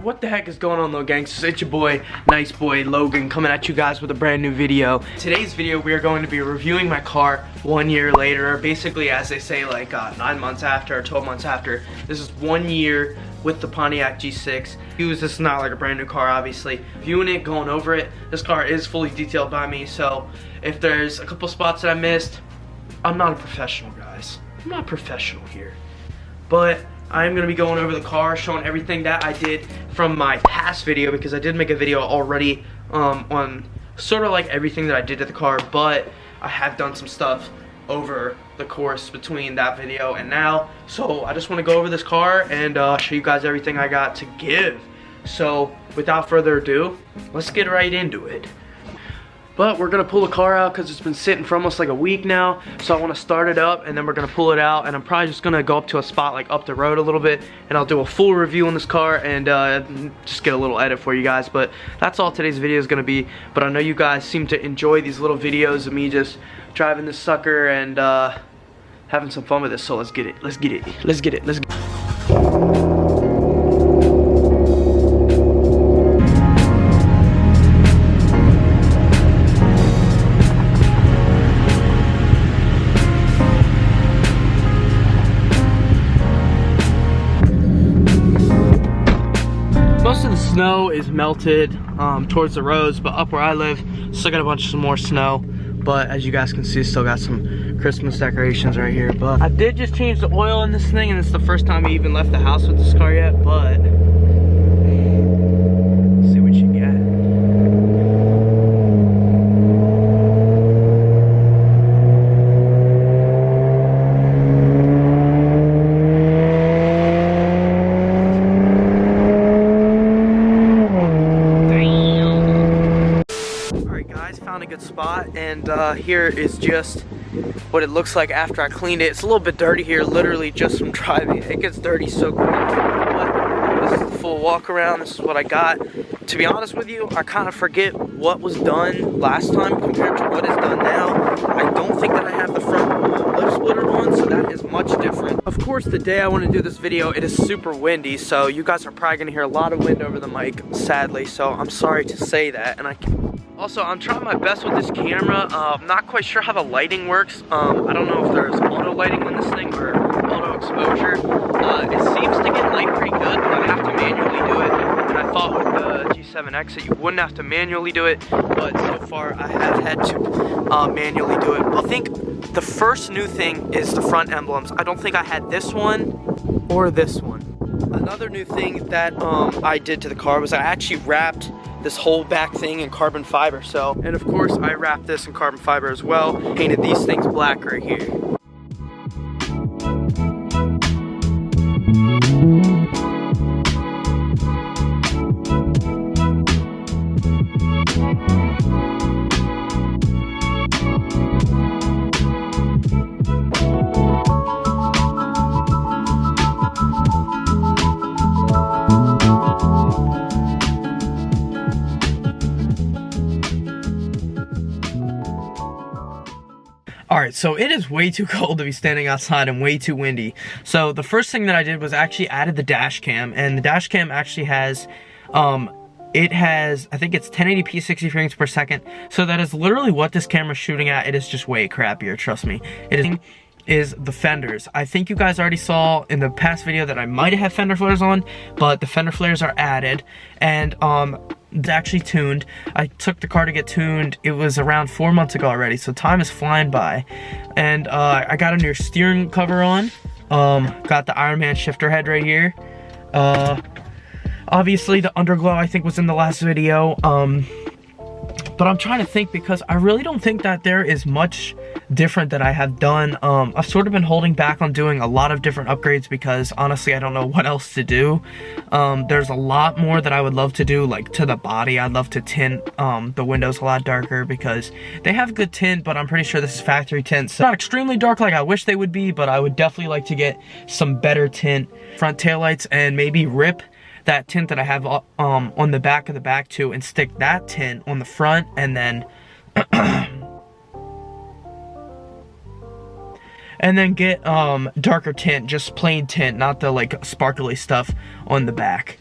What the heck is going on, little gangsters? It's your boy, Nice Boy Logan, coming at you guys with a brand new video. Today's video, we are going to be reviewing my car 1 year later, or basically, as they say, like 9 months after, or 12 months after. This is 1 year with the Pontiac G6. This is not like a brand new car, obviously. Viewing it, going over it, this car is fully detailed by me, so if there's a couple spots that I missed, I'm not a professional, guys. I'm not professional here. But I'm gonna be going over the car, showing everything that I did from my past video, because I did make a video already on sort of like everything that I did to the car, but I have done some stuff over the course between that video and now. So I just want to go over this car and show you guys everything I got to give. So without further ado, let's get right into it. But we're gonna pull the car out because it's been sitting for almost like a week now. So I wanna start it up and then we're gonna pull it out, and I'm probably just gonna go up to a spot like up the road a little bit, and I'll do a full review on this car and just get a little edit for you guys. But that's all today's video is gonna be. But I know you guys seem to enjoy these little videos of me just driving this sucker and having some fun with this. So let's get it, let's get it, let's get it, let's get it. Most of the snow is melted towards the roads, but up where I live, still got a bunch of some more snow. But as you guys can see, still got some Christmas decorations right here. But I did just change the oil in this thing, and it's the first time I even left the house with this car yet. But let's see what you get. Found a good spot, and here is just what it looks like after I cleaned it. It's a little bit dirty here, literally just from driving. It gets dirty so quick, but this is the full walk around. This is what I got. To be honest with you, I kind of forget what was done last time compared to what is done now. I don't think that I have the front lip splitter on, so that is much different. Of course, the day I want to do this video, it is super windy, so you guys are probably going to hear a lot of wind over the mic, sadly, so I'm sorry to say that. And also, I'm trying my best with this camera. I'm not quite sure how the lighting works. I don't know if there's auto lighting on this thing or auto exposure. It seems to get light pretty good, but I have to manually do it. And I thought with the G7X that you wouldn't have to manually do it, but so far I have had to manually do it. I think the first new thing is the front emblems. I don't think I had this one or this one. Another new thing that I did to the car was I actually wrapped this whole back thing in carbon fiber. So, and of course I wrapped this in carbon fiber as well, painted these things black right here. Alright, so it is way too cold to be standing outside and way too windy. So the first thing that I did was actually added the dash cam, and the dash cam actually has, I think it's 1080p 60 frames per second. So that is literally what this camera's shooting at. It is just way crappier, trust me. It is the fenders. I think you guys already saw in the past video that I might have fender flares on, but the fender flares are added, and it's actually tuned. I took the car to get tuned. It was around 4 months ago already, so time is flying by. And I got a new steering cover on. Got the Iron Man shifter head right here. Obviously the underglow I think was in the last video. But I'm trying to think, because I really don't think that there is much different that I have done. I've sort of been holding back on doing a lot of different upgrades because honestly I don't know what else to do. There's a lot more that I would love to do, like to the body. I'd love to tint the windows a lot darker because they have good tint, but I'm pretty sure this is factory tint, so not extremely dark like I wish they would be, but I would definitely like to get some better tint. Front taillights, and maybe rip that tint that I have on the back of the back too, and stick that tint on the front, and then and then get darker tint, just plain tint, not the like sparkly stuff on the back.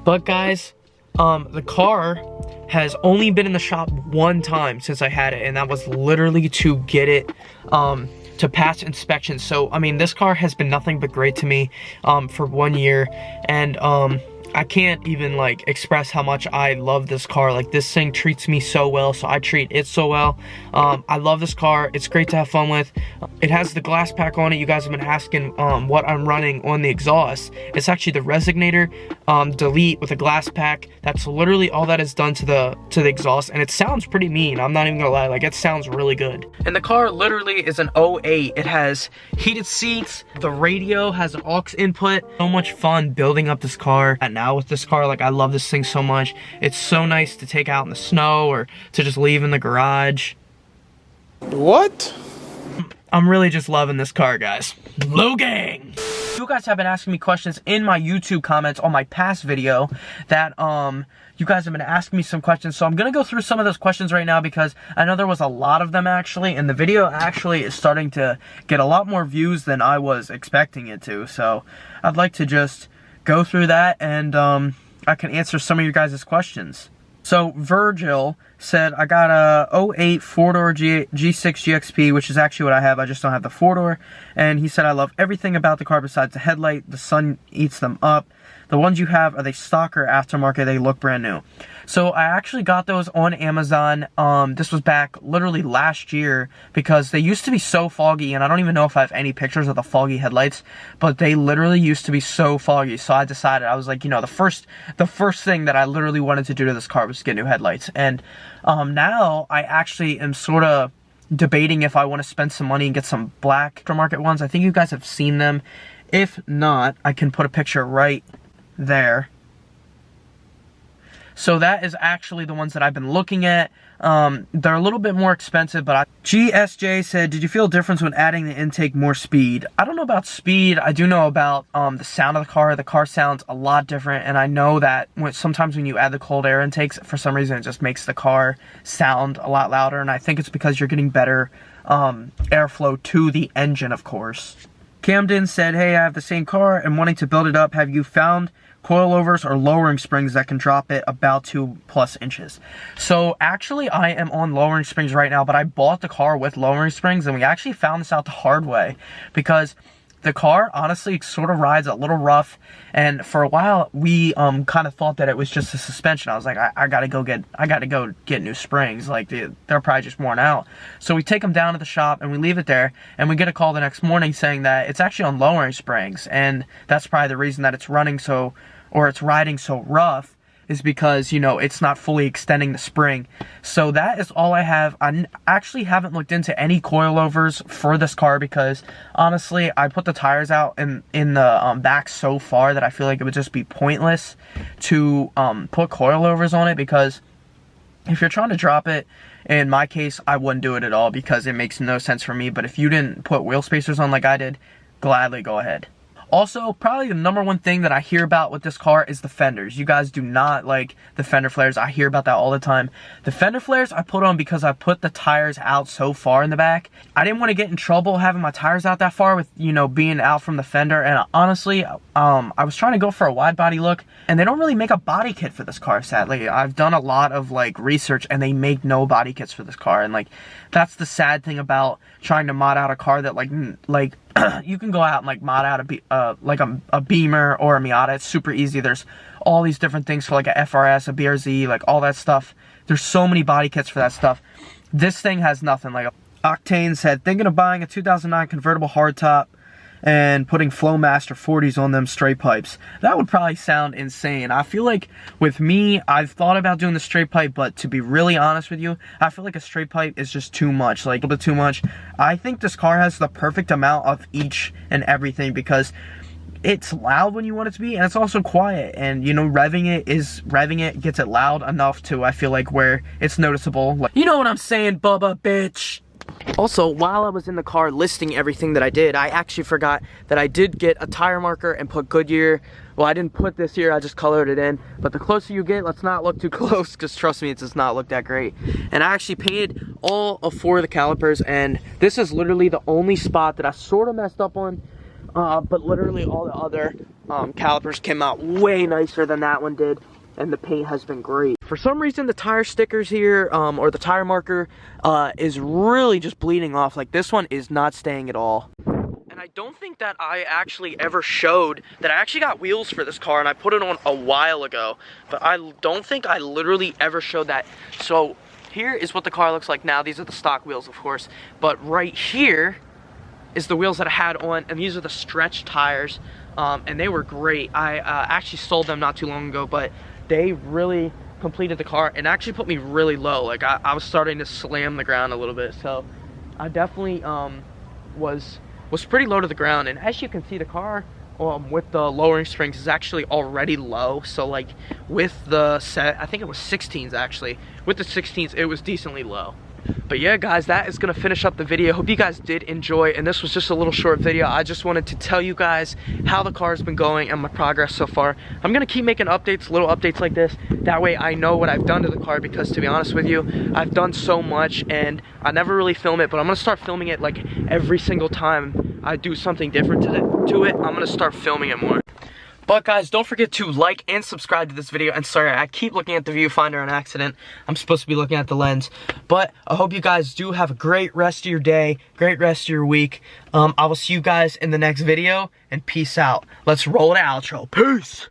But guys, the car has only been in the shop one time since I had it, and that was literally to get it to pass inspection. So I mean, this car has been nothing but great to me for 1 year, and I can't even like express how much I love this car. Like, this thing treats me so well, so I treat it so well. I love this car. It's great to have fun with. It has the glass pack on it. You guys have been asking what I'm running on the exhaust. It's actually the Resonator Delete with a glass pack. That's literally all that is done to the exhaust, and it sounds pretty mean. I'm not even gonna lie, like, it sounds really good. And the car literally is an 08. It has heated seats. The radio has an aux input. So much fun building up this car. And now with this car, like, I love this thing so much. It's so nice to take out in the snow or to just leave in the garage. What? I'm really just loving this car, guys. Logang! You guys have been asking me questions in my YouTube comments on my past video that you guys have been asking me some questions, so I'm gonna go through some of those questions right now because I know there was a lot of them actually, and the video actually is starting to get a lot more views than I was expecting it to. So I'd like to just go through that, and I can answer some of your guys' questions. So Virgil said, I got a 08 4-door G6 GXP, which is actually what I have. I just don't have the 4-door. And he said, I love everything about the car besides the headlight. The sun eats them up. The ones you have, are they stock or aftermarket? They look brand new. So I actually got those on Amazon. This was back literally last year because they used to be so foggy, and I don't even know if I have any pictures of the foggy headlights, but they literally used to be so foggy. So I decided, I was like, you know, the first thing that I literally wanted to do to this car was get new headlights. And now I actually am sort of debating if I want to spend some money and get some black aftermarket ones. I think you guys have seen them. If not, I can put a picture right there. So that is actually the ones that I've been looking at. They're a little bit more expensive, but GSJ said, did you feel a difference when adding the intake more speed? I don't know about speed. I do know about the sound of the car. The car sounds a lot different, and I know that sometimes when you add the cold air intakes, for some reason it just makes the car sound a lot louder, and I think it's because you're getting better airflow to the engine, of course. Camden said, hey, I have the same car and wanting to build it up. Have you found coilovers or lowering springs that can drop it about 2+ inches? So actually I am on lowering springs right now, but I bought the car with lowering springs, and we actually found this out the hard way because the car honestly sort of rides a little rough, and for a while we kind of thought that it was just a suspension. I was like, I gotta go get new springs, like they're probably just worn out. So we take them down to the shop and we leave it there, and we get a call the next morning saying that it's actually on lowering springs, and that's probably the reason that it's running so, or it's riding so rough, is because, you know, it's not fully extending the spring. So that is all I have. I actually haven't looked into any coilovers for this car because honestly I put the tires out in the back so far that I feel like it would just be pointless to put coilovers on it, because if you're trying to drop it, in my case I wouldn't do it at all because it makes no sense for me. But if you didn't put wheel spacers on like I did, gladly go ahead. Also, probably the #1 thing that I hear about with this car is the fenders. You guys do not like the fender flares. I hear about that all the time. The fender flares I put on because I put the tires out so far in the back. I didn't want to get in trouble having my tires out that far with, you know, being out from the fender. And honestly, I was trying to go for a wide body look, and they don't really make a body kit for this car, sadly. I've done a lot of like research, and they make no body kits for this car. And like, that's the sad thing about trying to mod out a car that like you can go out and like mod out a Beamer or a Miata. It's super easy. There's all these different things for like a FRS, a BRZ, like all that stuff. There's so many body kits for that stuff. This thing has nothing. Like, Octane said, thinking of buying a 2009 convertible hardtop and putting Flowmaster 40s on them straight pipes. That would probably sound insane. I feel like with me, I've thought about doing the straight pipe, but to be really honest with you, I feel like a straight pipe is just too much, like a little bit too much. I think this car has the perfect amount of each and everything because it's loud when you want it to be, and it's also quiet, and you know, revving it gets it loud enough to, I feel like, where it's noticeable. Like, you know what I'm saying, Bubba, bitch. Also, while I was in the car listing everything that I did, I actually forgot that I did get a tire marker and put Goodyear. Well, I didn't put this here, I just colored it in. But the closer you get, let's not look too close, because trust me, it does not look that great. And I actually painted all of 4 of the calipers, and this is literally the only spot that I sort of messed up on. but literally all the other calipers came out way nicer than that one did, and the paint has been great. For some reason, the tire stickers here, or the tire marker, is really just bleeding off. Like, this one is not staying at all. And I don't think that I actually ever showed that I actually got wheels for this car, and I put it on a while ago, but I don't think I literally ever showed that. So here is what the car looks like now. These are the stock wheels, of course, but right here is the wheels that I had on, and these are the stretch tires, and they were great. I actually sold them not too long ago, but they really completed the car and actually put me really low. Like, I was starting to slam the ground a little bit, so I definitely was pretty low to the ground. And as you can see, the car with the lowering springs is actually already low. So like with the set, I think it was 16s actually, with the 16s it was decently low. But yeah, guys, that is gonna finish up the video. Hope you guys did enjoy, and this was just a little short video. I just wanted to tell you guys how the car's been going and my progress so far. I'm gonna keep making updates, little updates like this. That way I know what I've done to the car, because to be honest with you, I've done so much and I never really film it, but I'm gonna start filming it like every single time I do something different to it. I'm gonna start filming it more. But guys, don't forget to like and subscribe to this video. And sorry, I keep looking at the viewfinder on accident. I'm supposed to be looking at the lens. But I hope you guys do have a great rest of your day, great rest of your week. I will see you guys in the next video, and peace out. Let's roll the outro. Peace!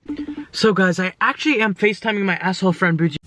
So guys, I actually am FaceTiming my asshole friend Boogie.